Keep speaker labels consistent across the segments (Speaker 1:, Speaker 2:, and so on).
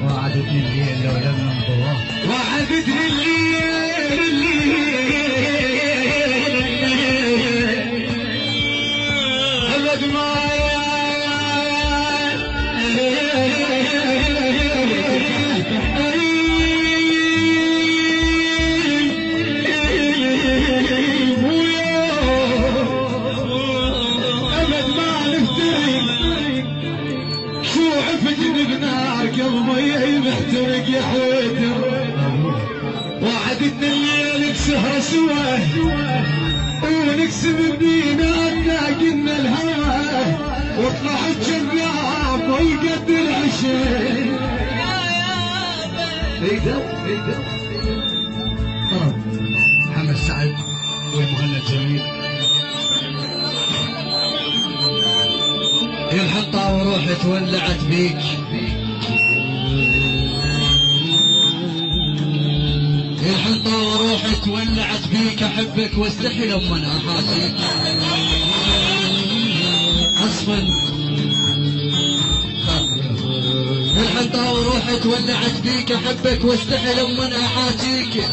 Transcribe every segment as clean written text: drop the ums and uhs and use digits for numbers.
Speaker 1: وعدتني الليل لو لم ننظره،
Speaker 2: وعدتني الليل أبد ما قلبي محترق يا حيدر. وعدتنا الليل نكسهر سوا ونكسب بنيناتنا قلنا الهوى واطلع الجذاب ويقدر عشان
Speaker 1: طرب محمد سعد والمغنى الجميل. الحطة وروحي تولعت بيك، الحنطة وروحي تولعت بيك، احبك واستحي لما انا احاسيك اصفن. الحنطة وروحي تولعت بيك، احبك واستحي لما انا احاسيك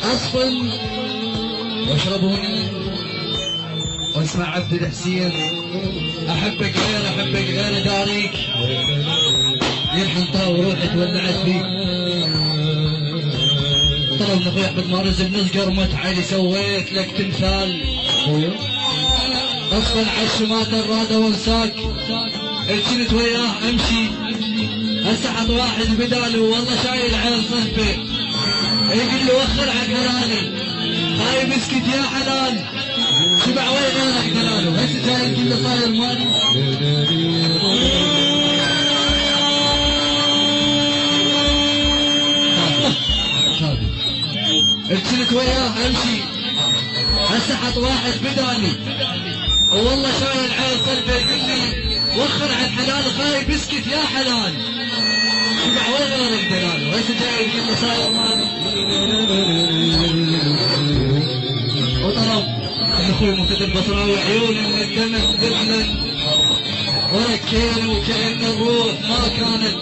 Speaker 1: اصفن. واشربوني واسمع عبد الحسين، احبك غير داريك. الحنطة وروحي تولعت بيك. طلب اخوي احمد مارز بن القرمت علي سويت لك تمثال اصفن عالشمات الرادة وانساك. كنت وياه امشي هسه حط واحد بداله والله شايل عين صهبه، يقول له وخر عن حلالي هاي مسكت يا حلال شبع وين غيرك دلاله. هسه جاي يقول له صاير مالي كنت وياه امشي هسه حط واحد بدالي والله شايل عين قلبي يقول لي وخر عن حلال خايب اسكت يا حلال شبع وين غيرك دلاله. هسه جاي يقول له صاير مالي. وطلب اخوي مهتدي البصراوي عيوني من الدمع دفنا وركين وكأن الروح ما كانت،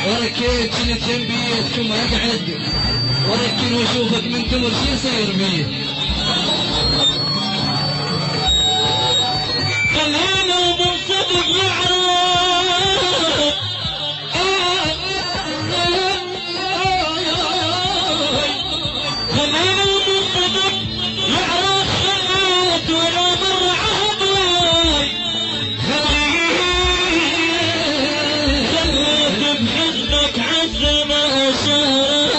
Speaker 1: وركين كنت جنبيتكم اقعد وركن واشوفك من تمر شي يصير بيه.
Speaker 2: خلينا ومن صدق يعرف خلينا ومن صدق يعرف خليت ولا مر عهدي خليت بحزنك عزم أشار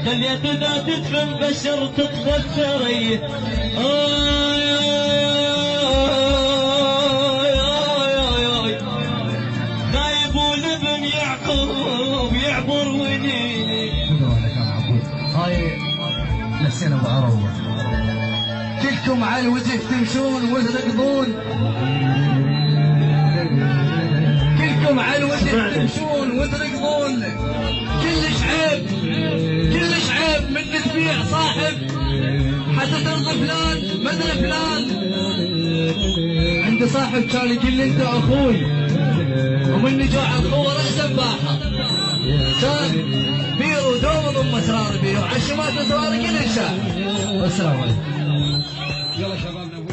Speaker 2: خليت إذا تدفن بشر تتخثري نايب ولبن يعقوب يعبر ونيني.
Speaker 1: هاي نسينا ابو عروبه. كلكم على الوجه تمشون وتركضون، كلكم على الوجه تمشون وتركضون. كلش عيب كلش عيب من تبيع صاحب حتى ترضى فلان مدري فلان. عندي صاحب كان يقول لي انت اخوي ومني جوع القوه رأس سباحه، كان بيرو دوم ضم اسرار بيرو عشمات اسرار كل شيء. والسلام عليكم. يلا شبابنا.